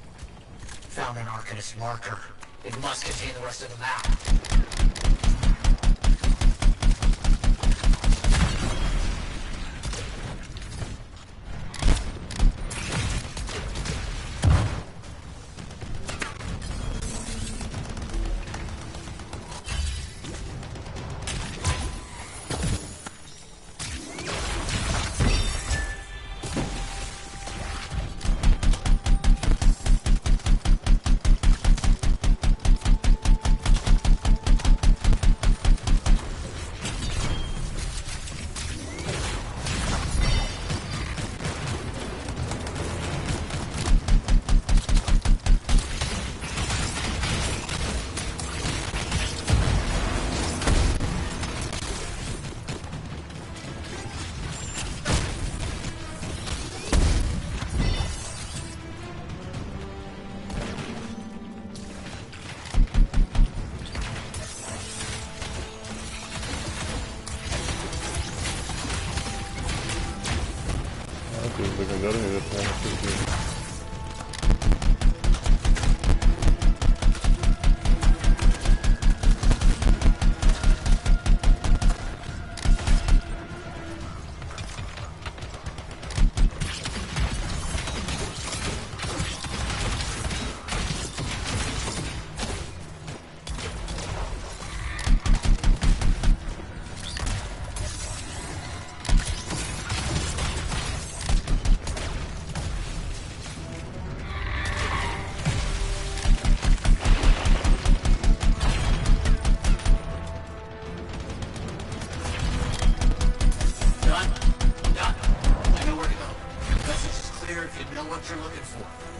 [SPEAKER 8] Found an Arcanist marker. It must contain the rest of the map.
[SPEAKER 1] To jest legendarnie zaczynamy się.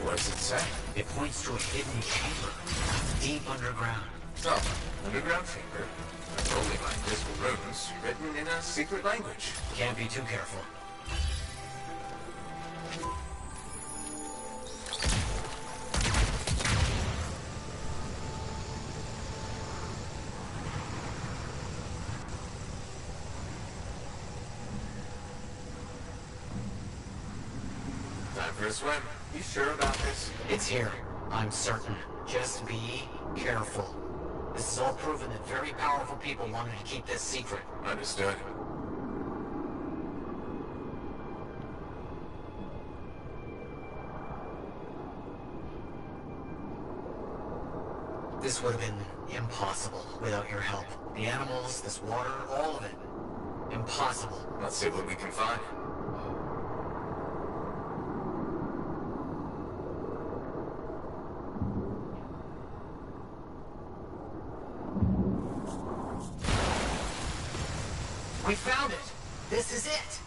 [SPEAKER 3] What does it say?
[SPEAKER 8] It points to a hidden chamber, deep underground.
[SPEAKER 3] Oh, underground chamber? Only by invisible runes, written in a secret language.
[SPEAKER 8] Can't be too careful.
[SPEAKER 3] Time for a swim. You sure about this?
[SPEAKER 8] It's here. I'm certain. Just be careful. This is all proven that very powerful people wanted to keep this secret.
[SPEAKER 3] Understood.
[SPEAKER 8] This would have been impossible without your help. The animals, this water, all of it. Impossible.
[SPEAKER 3] Let's see what we can find.
[SPEAKER 8] We found it! This is it!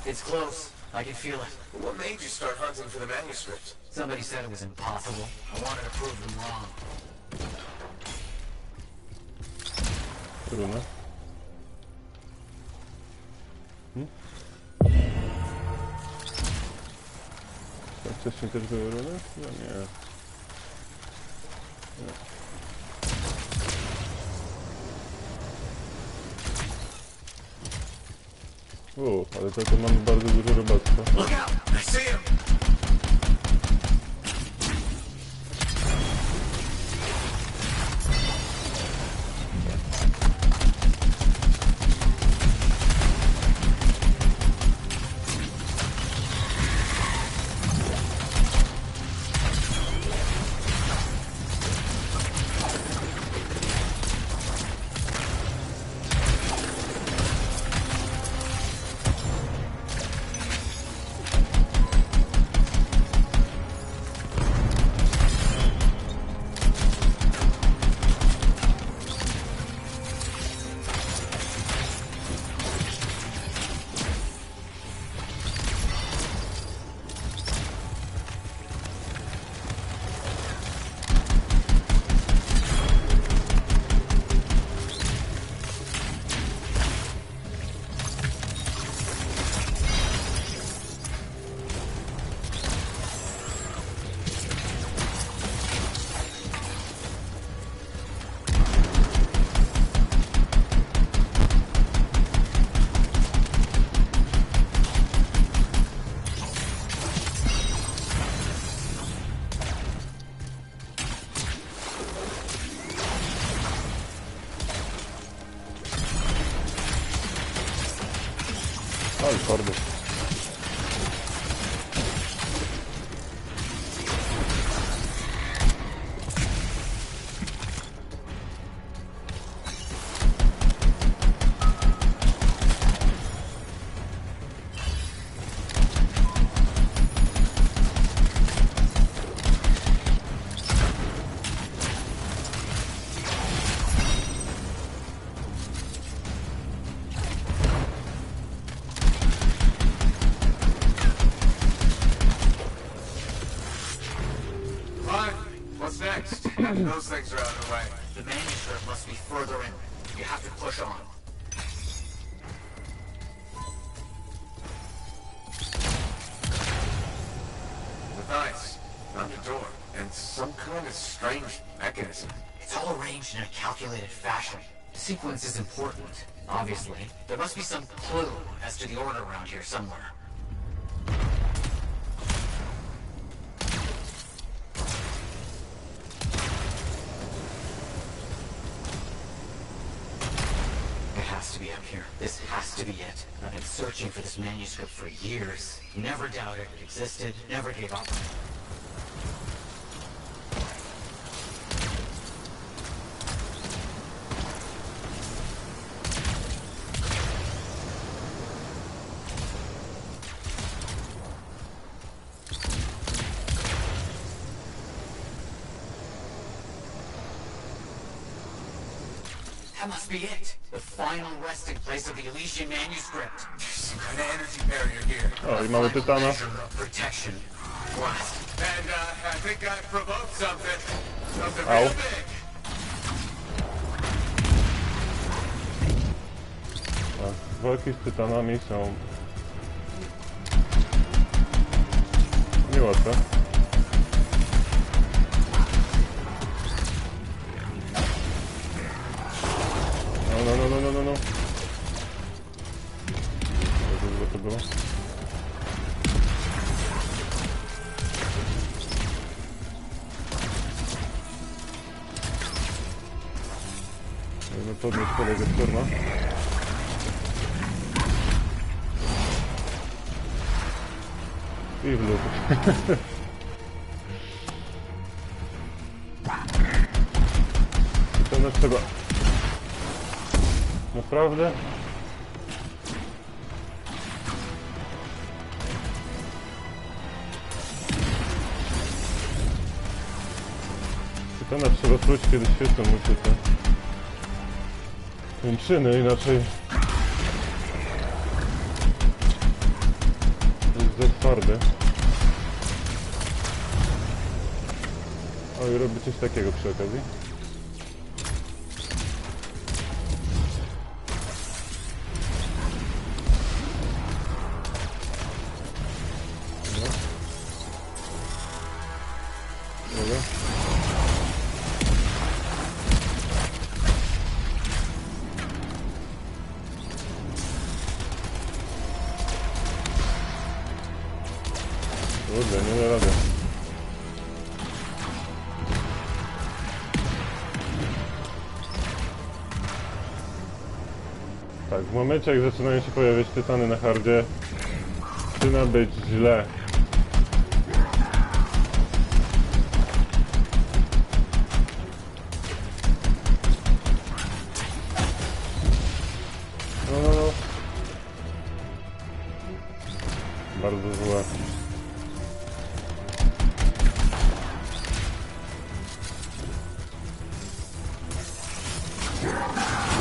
[SPEAKER 8] It's close. I can feel it.
[SPEAKER 3] What made you start hunting for the manuscript?
[SPEAKER 8] Somebody said it was impossible. I wanted to prove them wrong.
[SPEAKER 1] Trudno. Tak wcześniej też były runy? No nie. O, ale za to mamy bardzo dużo robactwa.
[SPEAKER 3] Look out! I see him!
[SPEAKER 1] Kordy.
[SPEAKER 3] Those things are out of the way.
[SPEAKER 8] The manuscript must be further in. You have to push on.
[SPEAKER 3] With ice, on the door, and some kind of strange mechanism.
[SPEAKER 8] It's all arranged in a calculated fashion. The sequence is important, obviously. There must be some clue as to the order around here somewhere. This has to be it. I've been searching for this manuscript for years. Never doubted it existed, never gave up. That must be it. The final resting place of the Elysian manuscript.
[SPEAKER 3] There's some kind of energy barrier here.
[SPEAKER 1] O, i mamy tytana.
[SPEAKER 8] Protection.
[SPEAKER 3] And I think I provoked something. Something
[SPEAKER 1] Ow.
[SPEAKER 3] real big.
[SPEAKER 1] Walki z tytanami są niełatwe. No. To było. Możemy podnieść kolegę Storma. I w lód. I to nas trzeba... Naprawdę? Tytana trzeba pluć, kiedy świecą mu się te kończyny, inaczej jest za twarde. O, i robi coś takiego przy okazji. Kurde, nie da rady. Tak, w momencie jak zaczynają się pojawiać tytany na hardzie, zaczyna być źle. No. Bardzo złe.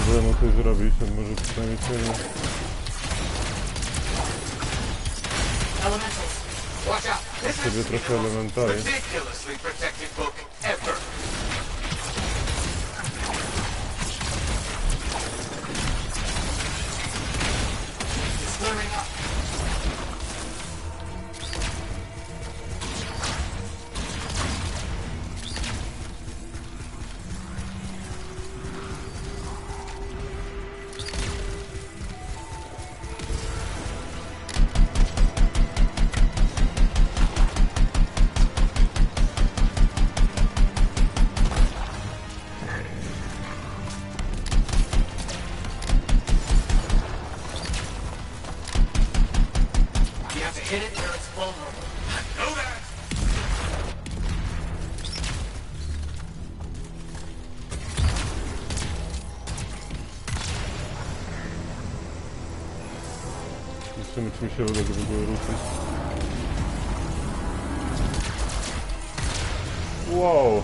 [SPEAKER 1] Próbuję coś zrobić, on może przynajmniej sobie... A sobie trochę elementary.
[SPEAKER 3] have to hit it where it's vulnerable. I know that!
[SPEAKER 1] Zobaczymy, czy mi się uda go w ogóle ruszyć. Wow!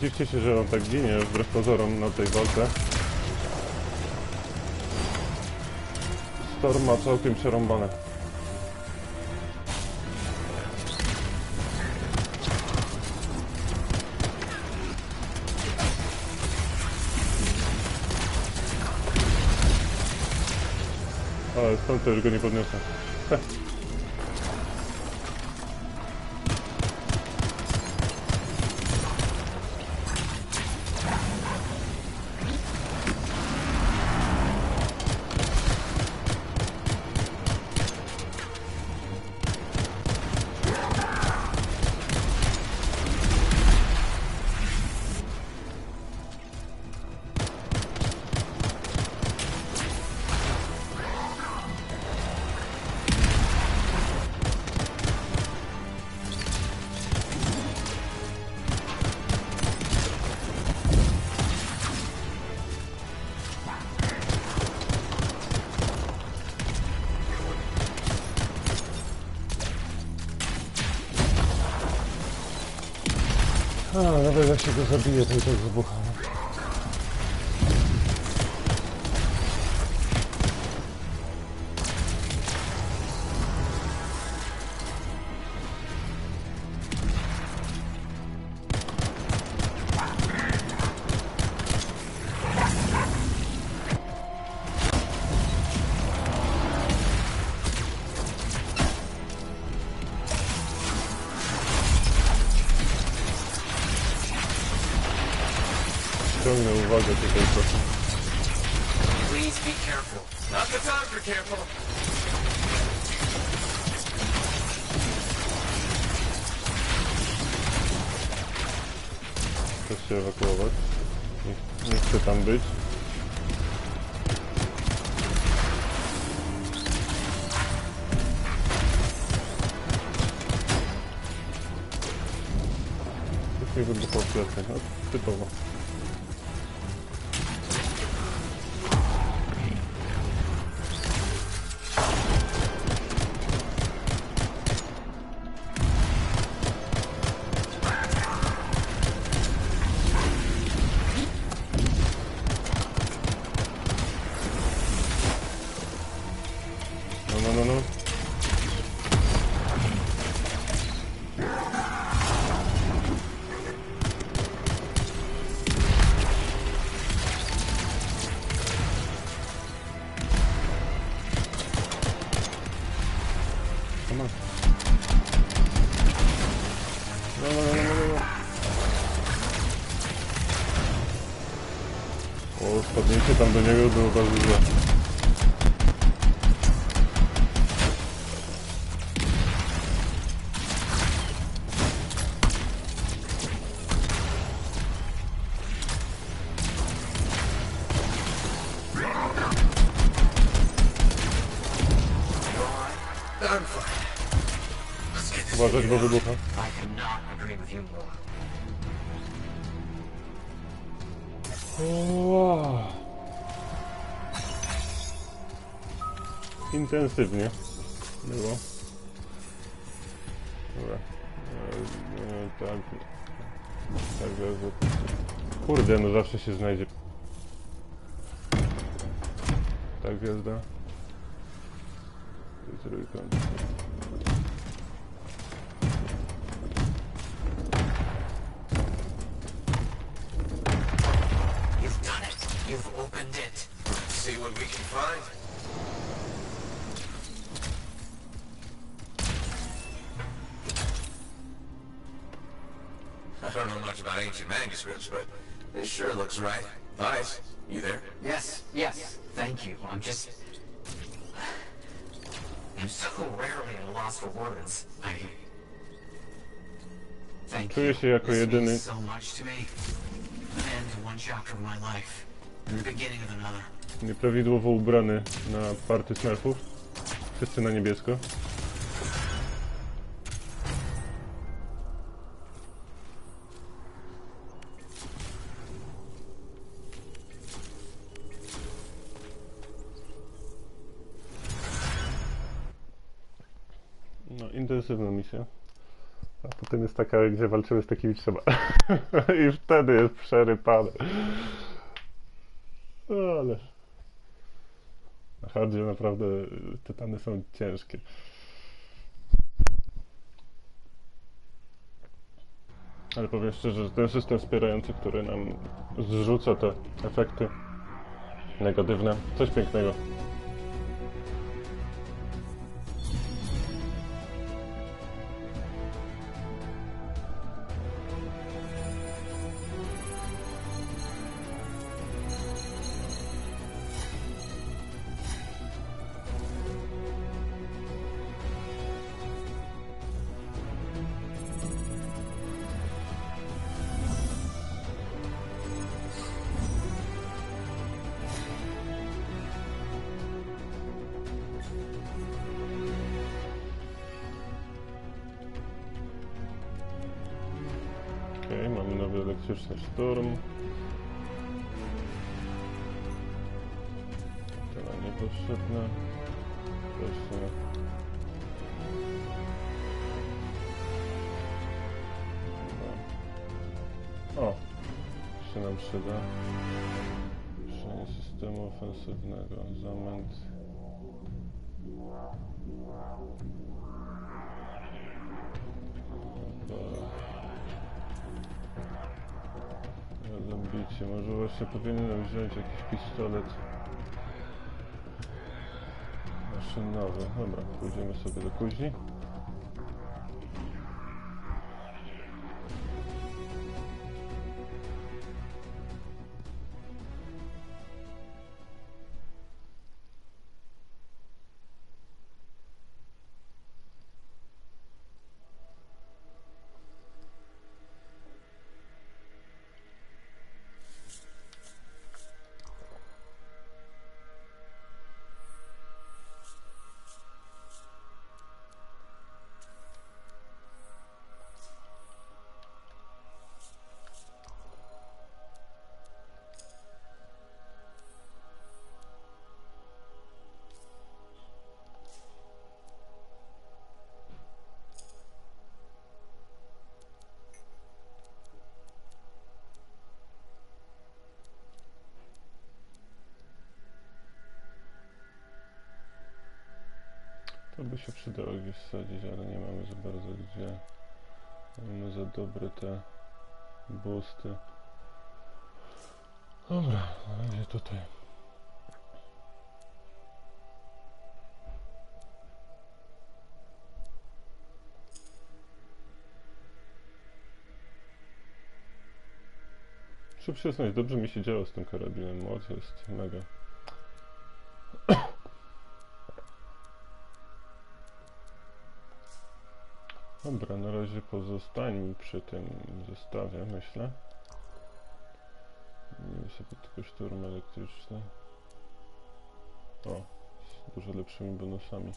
[SPEAKER 1] Dziwcie się, że on tak ginie wbrew pozorom na tej walce. Storm ma całkiem przerąbane. Ale stąd to już go nie podniosę. A, nawet jak się go zabije, to i tak wybucha. Ciągnę uwagę tutaj proszę.
[SPEAKER 3] Please be careful. Not the time for careful.
[SPEAKER 1] Chcę się ewakuować. Nie chcę tam być. Już mi wybuchło w plecy. No, typowo. No. Come on. No. O, spadnięcie tam do niego było bardzo źle. Uważać, bo wybucha. Wow. Intensywnie było. Dobra. Tak, kurde, no zawsze się znajdzie. Tak, gwiazda. I trójkąt.
[SPEAKER 3] You've opened it. See what we can find. don't know much about ancient manuscripts, but this sure looks right. Ice, you there?
[SPEAKER 8] Yes, thank you. I'm so rarely at a loss for words. Thank you.
[SPEAKER 1] Czuję się jako
[SPEAKER 8] This
[SPEAKER 1] jedyny.
[SPEAKER 8] means so much to me. An end to one chapter of my life, and the beginning of another.
[SPEAKER 1] Nieprawidłowo ubrany na party smurfów. Wszyscy na niebiesko. No, intensywna misja. A potem jest taka, gdzie walczymy z takimi trzeba. I wtedy jest przerypane. No, ale... Na hardzie naprawdę tytany są ciężkie. Ale powiem szczerze, że ten system wspierający, który nam zrzuca te efekty negatywne, coś pięknego. Okej, mamy nowy elektryczny szturm. To nam niepotrzebne. Też nie. O! Się nam przyda. Ruszenie systemu ofensywnego. Zamęt. Zabicie. Może właśnie powinienem wziąć jakiś pistolet maszynowy. Dobra, pójdziemy sobie do kuźni. To by się przydało gdzieś wsadzić, ale nie mamy za bardzo gdzie. Mamy za dobre te boosty. Dobra, na razie tutaj. Muszę przyznać, dobrze mi się działo z tym karabinem. Moc jest mega. Dobra, na razie pozostańmy przy tym zestawie, myślę. Miejmy sobie tylko szturm elektryczny. O, z dużo lepszymi bonusami.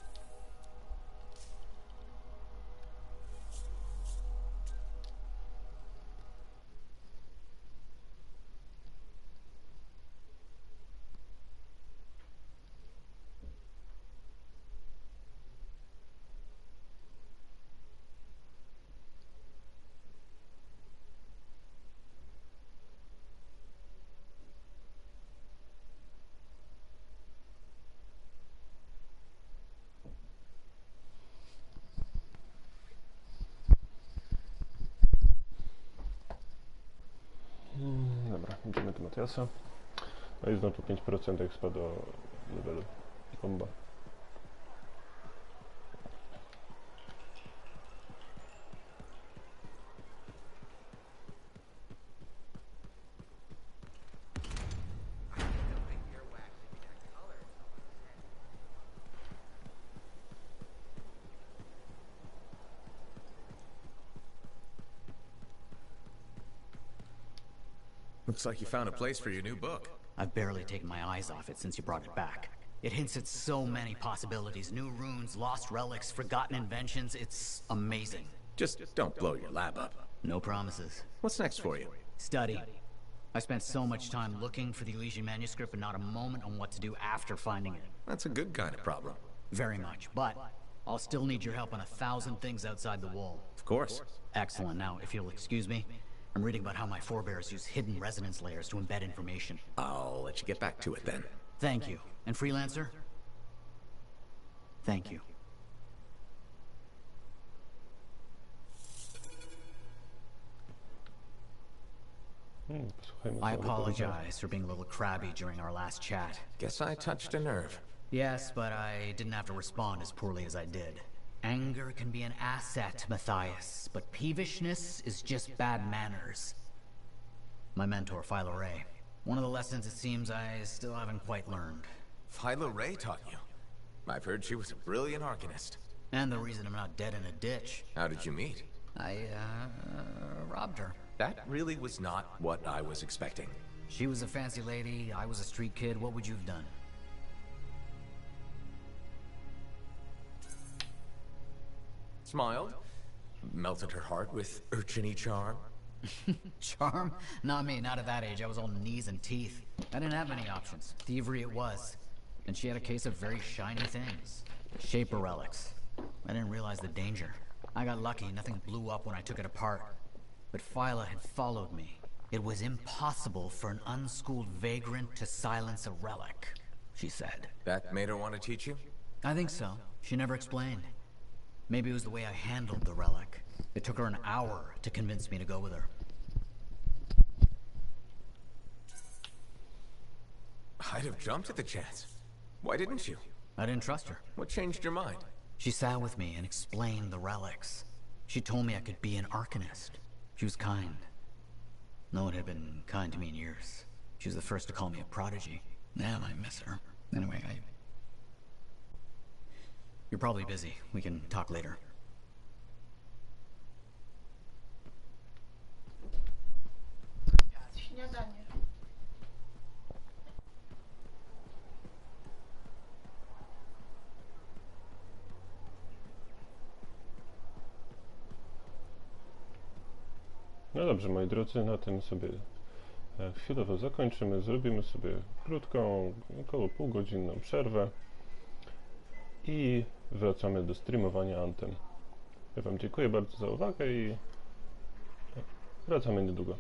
[SPEAKER 1] Dobra, idziemy do Matiasa. No i znowu 5% expa do levelu bomba.
[SPEAKER 3] Looks like you found a place for your new book.
[SPEAKER 8] I've barely taken my eyes off it since you brought it back. It hints at so many possibilities. New runes, lost relics, forgotten inventions. It's amazing.
[SPEAKER 3] Just don't blow your lab up.
[SPEAKER 8] No promises.
[SPEAKER 3] What's next for you?
[SPEAKER 8] Study. I spent so much time looking for the Elysian manuscript, but not a moment on what to do after finding it.
[SPEAKER 3] That's a good kind of problem.
[SPEAKER 8] Very much, but I'll still need your help on 1,000 things outside the wall.
[SPEAKER 3] Of course.
[SPEAKER 8] Excellent. Now, if you'll excuse me, I'm reading about how my forebears use hidden resonance layers to embed information.
[SPEAKER 3] I'll let you get back to it then.
[SPEAKER 8] Thank you. And Freelancer? Thank you. I apologize for being a little crabby during our last chat.
[SPEAKER 3] Guess I touched a nerve.
[SPEAKER 8] Yes, but I didn't have to respond as poorly as I did. Anger can be an asset, Matthias, but peevishness is just bad manners. My mentor, Philo Ray. One of the lessons it seems I still haven't quite learned.
[SPEAKER 3] Philo Ray taught you? I've heard she was a brilliant arcanist.
[SPEAKER 8] And the reason I'm not dead in a ditch.
[SPEAKER 3] How did you meet?
[SPEAKER 8] I, robbed her.
[SPEAKER 3] That really was not what I was expecting.
[SPEAKER 8] She was a fancy lady, I was a street kid. What would you have done?
[SPEAKER 3] Smiled, melted her heart with urchin-y charm.
[SPEAKER 8] Charm? Not me, not at that age. I was all knees and teeth. I didn't have many options. Thievery it was. And she had a case of very shiny things. Shaper relics. I didn't realize the danger. I got lucky, nothing blew up when I took it apart. But Phyla had followed me. It was impossible for an unschooled vagrant to silence a relic, she said.
[SPEAKER 3] That made her want to teach you?
[SPEAKER 8] I think so. She never explained. Maybe it was the way I handled the relic. It took her an hour to convince me to go with her.
[SPEAKER 3] I'd have jumped at the chance. Why didn't you?
[SPEAKER 8] I didn't trust her.
[SPEAKER 3] What changed your mind?
[SPEAKER 8] She sat with me and explained the relics. She told me I could be an arcanist. She was kind. No one had been kind to me in years. She was the first to call me a prodigy. Man, I miss her. Anyway, You're probably busy. We can talk later.
[SPEAKER 14] Śniadanie.
[SPEAKER 1] No dobrze, moi drodzy, na tym sobie chwilowo zakończymy. Zrobimy sobie krótką, około półgodzinną przerwę i wracamy do streamowania Anthem. Ja wam dziękuję bardzo za uwagę i wracamy niedługo.